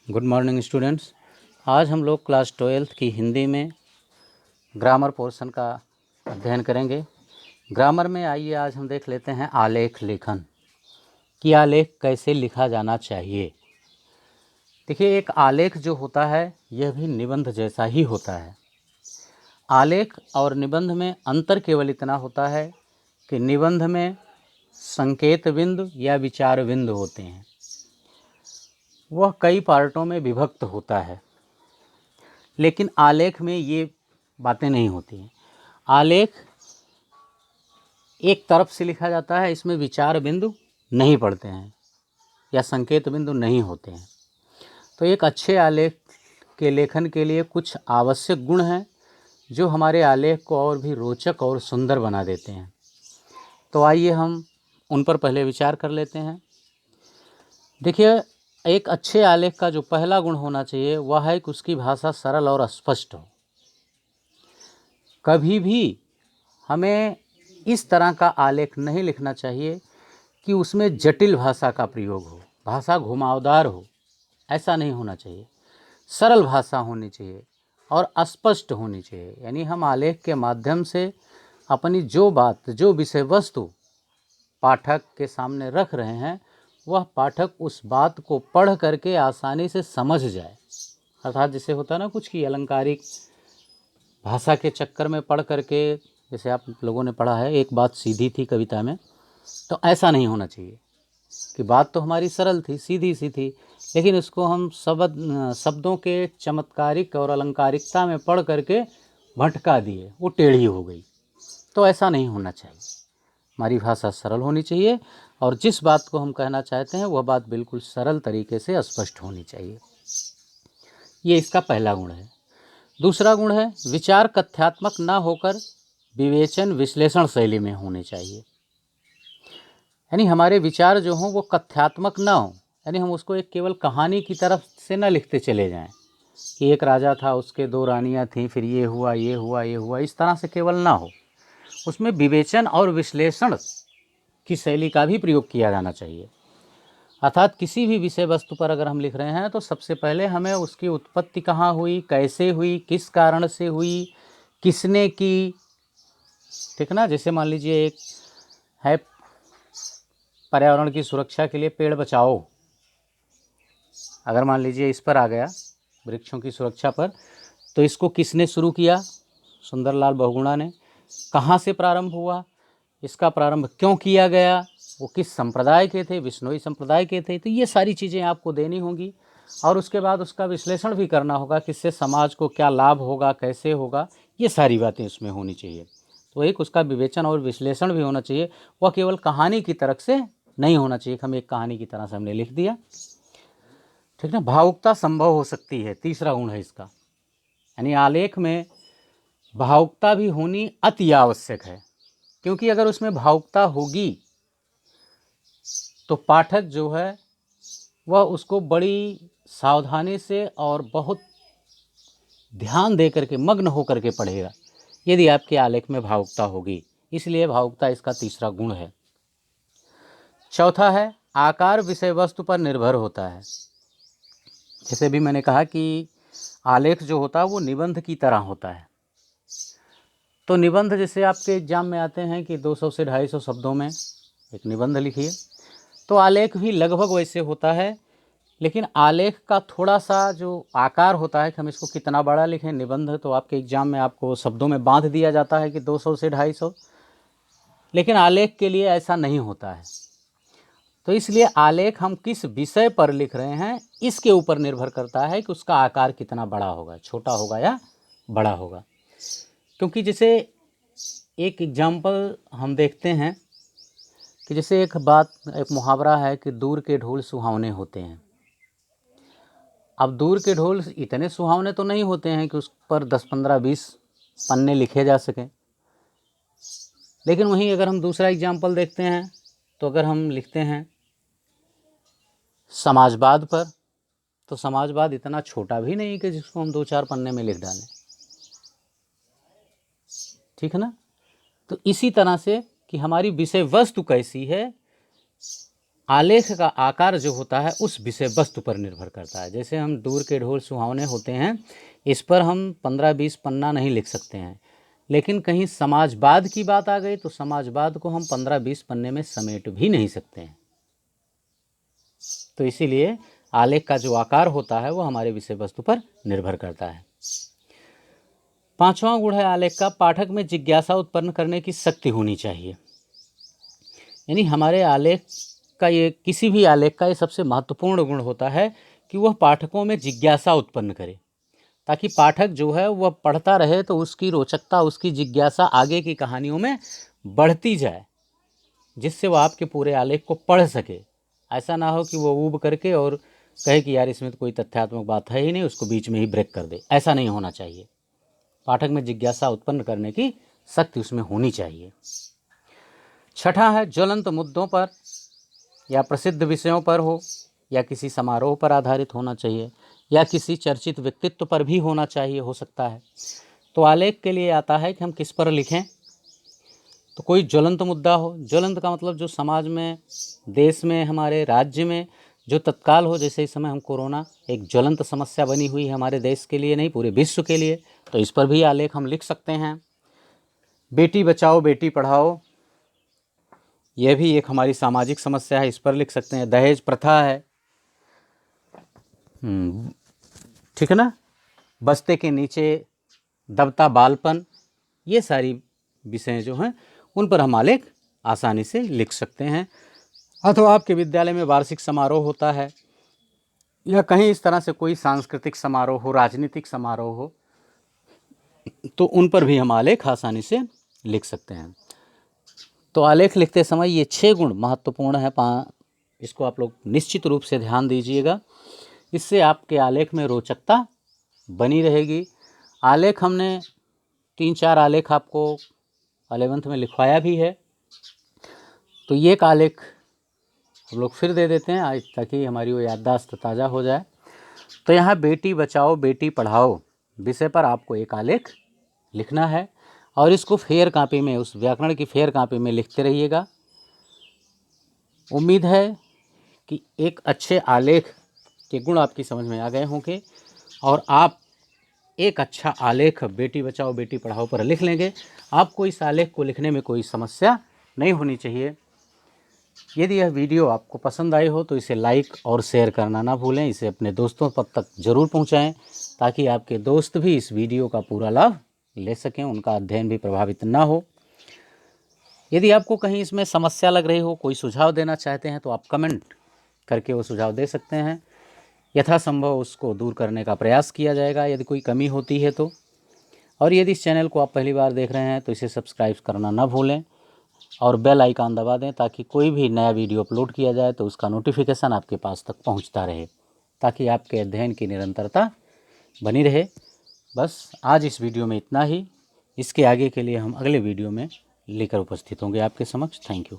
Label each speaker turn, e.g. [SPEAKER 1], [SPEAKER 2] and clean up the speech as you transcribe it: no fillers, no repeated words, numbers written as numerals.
[SPEAKER 1] Good morning students. आज हम लोग क्लास 12th की हिंदी में ग्रामर पोर्शन का अध्ययन करेंगे। ग्रामर में आइए आज हम देख लेते हैं आलेख लेखन कि आलेख कैसे लिखा जाना चाहिए। देखिए, एक आलेख जो होता है यह भी निबंध जैसा ही होता है। आलेख और निबंध में अंतर केवल इतना होता है कि निबंध में संकेत बिंदु या विचार बिंदु होते हैं, वह कई पार्टों में विभक्त होता है, लेकिन आलेख में ये बातें नहीं होती हैं। आलेख एक तरफ से लिखा जाता है, इसमें विचार बिंदु नहीं पड़ते हैं या संकेत बिंदु नहीं होते हैं। तो एक अच्छे आलेख के लेखन के लिए कुछ आवश्यक गुण हैं जो हमारे आलेख को और भी रोचक और सुंदर बना देते हैं। तो आइए हम उन पर पहले विचार कर लेते हैं। देखिए, एक अच्छे आलेख का जो पहला गुण होना चाहिए वह है कि उसकी भाषा सरल और स्पष्ट हो। कभी भी हमें इस तरह का आलेख नहीं लिखना चाहिए कि उसमें जटिल भाषा का प्रयोग हो, भाषा घुमावदार हो। ऐसा नहीं होना चाहिए। सरल भाषा होनी चाहिए और स्पष्ट होनी चाहिए। यानी हम आलेख के माध्यम से अपनी जो बात, जो विषय वस्तु पाठक के सामने रख रहे हैं, वह पाठक उस बात को पढ़ करके आसानी से समझ जाए। अर्थात जैसे होता है ना कुछ की अलंकारिक भाषा के चक्कर में पढ़ करके, जैसे आप लोगों ने पढ़ा है एक बात सीधी थी कविता में, तो ऐसा नहीं होना चाहिए कि बात तो हमारी सरल थी, सीधी सी थी, लेकिन उसको हम शब्दों के चमत्कारिक और अलंकारिकता में पढ़ करके भटका दिए, वो टेढ़ी हो गई। तो ऐसा नहीं होना चाहिए। हमारी भाषा सरल होनी चाहिए और जिस बात को हम कहना चाहते हैं वह बात बिल्कुल सरल तरीके से स्पष्ट होनी चाहिए। ये इसका पहला गुण है। दूसरा गुण है विचार कथ्यात्मक ना होकर विवेचन विश्लेषण शैली में होने चाहिए। यानी हमारे विचार जो हों वो कथ्यात्मक ना हो, यानी हम उसको एक केवल कहानी की तरफ से ना लिखते चले जाएं कि एक राजा था, उसके दो रानियां थीं, फिर ये हुआ ये हुआ ये हुआ, इस तरह से केवल ना हो। उसमें विवेचन और विश्लेषण की शैली का भी प्रयोग किया जाना चाहिए। अर्थात किसी भी विषय वस्तु पर अगर हम लिख रहे हैं तो सबसे पहले हमें उसकी उत्पत्ति कहाँ हुई, कैसे हुई, किस कारण से हुई, किसने की, ठीक ना। जैसे मान लीजिए एक है पर्यावरण की सुरक्षा के लिए पेड़ बचाओ, अगर मान लीजिए इस पर आ गया वृक्षों की सुरक्षा पर, तो इसको किसने शुरू किया? सुंदरलाल बहुगुणा ने। कहाँ से प्रारंभ हुआ, इसका प्रारंभ क्यों किया गया, वो किस संप्रदाय के थे, विश्नोई संप्रदाय के थे। तो ये सारी चीज़ें आपको देनी होंगी और उसके बाद उसका विश्लेषण भी करना होगा कि इससे समाज को क्या लाभ होगा, कैसे होगा, ये सारी बातें उसमें होनी चाहिए। तो एक उसका विवेचन और विश्लेषण भी होना चाहिए। वह केवल कहानी की तरफ से नहीं होना चाहिए कि हम एक कहानी की तरह से हमने लिख दिया, ठीक ना। भावुकता संभव हो सकती है, तीसरा गुण है इसका। यानी आलेख में भावुकता भी होनी अति आवश्यक है, क्योंकि अगर उसमें भावुकता होगी तो पाठक जो है वह उसको बड़ी सावधानी से और बहुत ध्यान दे करके, मग्न होकर के पढ़ेगा यदि आपके आलेख में भावुकता होगी। इसलिए भावुकता इसका तीसरा गुण है। चौथा है आकार विषय वस्तु पर निर्भर होता है। जैसे भी मैंने कहा कि आलेख जो होता है वो निबंध की तरह होता है। तो निबंध जैसे आपके एग्जाम में आते हैं कि 200 से 250 शब्दों में एक निबंध लिखिए, तो आलेख भी लगभग वैसे होता है। लेकिन आलेख का थोड़ा सा जो आकार होता है कि हम इसको कितना बड़ा लिखें, निबंध तो आपके एग्जाम में आपको शब्दों में बांध दिया जाता है कि 200 से 250, लेकिन आलेख के लिए ऐसा नहीं होता है। तो इसलिए आलेख हम किस विषय पर लिख रहे हैं इसके ऊपर निर्भर करता है कि उसका आकार कितना बड़ा होगा, छोटा होगा या बड़ा होगा। क्योंकि जैसे एक एग्जाम्पल हम देखते हैं कि जैसे एक बात, एक मुहावरा है कि दूर के ढोल सुहावने होते हैं। अब दूर के ढोल इतने सुहावने तो नहीं होते हैं कि उस पर 10, 15, 20 पन्ने लिखे जा सकें। लेकिन वहीं अगर हम दूसरा एग्जाम्पल देखते हैं तो अगर हम लिखते हैं समाजवाद पर, तो समाजवाद इतना छोटा भी नहीं कि जिसको हम 2-4 पन्ने में लिख डालें, ठीक है ना। तो इसी तरह से कि हमारी विषय वस्तु कैसी है आलेख का आकार जो होता है उस विषय वस्तु पर निर्भर करता है। जैसे हम दूर के ढोल सुहावने होते हैं, इस पर हम 15-20 पन्ना नहीं लिख सकते हैं, लेकिन कहीं समाजवाद की बात आ गई तो समाजवाद को हम 15-20 पन्ने में समेट भी नहीं सकते हैं। तो इसीलिए आलेख का जो आकार होता है वो हमारे विषय वस्तु पर निर्भर करता है। 5वां गुण है आलेख का, पाठक में जिज्ञासा उत्पन्न करने की शक्ति होनी चाहिए। यानी हमारे आलेख का, ये किसी भी आलेख का ये सबसे महत्वपूर्ण गुण होता है कि वह पाठकों में जिज्ञासा उत्पन्न करे, ताकि पाठक जो है वह पढ़ता रहे तो उसकी रोचकता, उसकी जिज्ञासा आगे की कहानियों में बढ़ती जाए, जिससे वह आपके पूरे आलेख को पढ़ सके। ऐसा ना हो कि वो ऊब करके और कहे कि यार इसमें तो कोई तथ्यात्मक बात है ही नहीं, उसको बीच में ही ब्रेक कर दे। ऐसा नहीं होना चाहिए। पाठक में जिज्ञासा उत्पन्न करने की शक्ति उसमें होनी चाहिए। 6ठा है, ज्वलंत मुद्दों पर या प्रसिद्ध विषयों पर हो, या किसी समारोह पर आधारित होना चाहिए, या किसी चर्चित व्यक्तित्व पर भी होना चाहिए, हो सकता है। तो आलेख के लिए आता है कि हम किस पर लिखें। तो कोई ज्वलंत मुद्दा हो। ज्वलंत का मतलब जो समाज में, देश में, हमारे राज्य में जो तत्काल हो। जैसे इस समय हम कोरोना एक ज्वलंत समस्या बनी हुई है हमारे देश के लिए नहीं, पूरे विश्व के लिए, तो इस पर भी आलेख हम लिख सकते हैं। बेटी बचाओ बेटी पढ़ाओ, यह भी एक हमारी सामाजिक समस्या है, इस पर लिख सकते हैं। दहेज प्रथा है, ठीक है ना, बस्ते के नीचे दबता बालपन, ये सारी विषय जो हैं उन पर हम आलेख आसानी से लिख सकते हैं। अथवा आपके विद्यालय में वार्षिक समारोह होता है, या कहीं इस तरह से कोई सांस्कृतिक समारोह हो, राजनीतिक समारोह हो, तो उन पर भी हम आलेख आसानी से लिख सकते हैं। तो आलेख लिखते समय ये 6 गुण महत्वपूर्ण है। इसको आप लोग निश्चित रूप से ध्यान दीजिएगा, इससे आपके आलेख में रोचकता बनी रहेगी। आलेख हमने 3-4 आलेख आपको 11th में लिखवाया भी है, तो ये एक आलेख हम लोग फिर दे देते हैं आज, ताकि हमारी वो याददाश्त ताज़ा हो जाए। तो यहाँ बेटी बचाओ बेटी पढ़ाओ विषय पर आपको एक आलेख लिखना है, और इसको फेयर कापी में, उस व्याकरण की फेयर कापी में लिखते रहिएगा। उम्मीद है कि एक अच्छे आलेख के गुण आपकी समझ में आ गए होंगे, और आप एक अच्छा आलेख बेटी बचाओ बेटी पढ़ाओ पर लिख लेंगे। आपको इस आलेख को लिखने में कोई समस्या नहीं होनी चाहिए। यदि यह वीडियो आपको पसंद आई हो तो इसे लाइक और शेयर करना ना भूलें। इसे अपने दोस्तों तक ज़रूर पहुंचाएं, ताकि आपके दोस्त भी इस वीडियो का पूरा लाभ ले सकें, उनका अध्ययन भी प्रभावित ना हो। यदि आपको कहीं इसमें समस्या लग रही हो, कोई सुझाव देना चाहते हैं, तो आप कमेंट करके वो सुझाव दे सकते हैं। यथासंभव उसको दूर करने का प्रयास किया जाएगा यदि कोई कमी होती है तो। और यदि इस चैनल को आप पहली बार देख रहे हैं तो इसे सब्सक्राइब करना ना भूलें, और बेल आइकन दबा दें, ताकि कोई भी नया वीडियो अपलोड किया जाए तो उसका नोटिफिकेशन आपके पास तक पहुंचता रहे, ताकि आपके अध्ययन की निरंतरता बनी रहे। बस आज इस वीडियो में इतना ही। इसके आगे के लिए हम अगले वीडियो में लेकर उपस्थित होंगे आपके समक्ष। Thank you.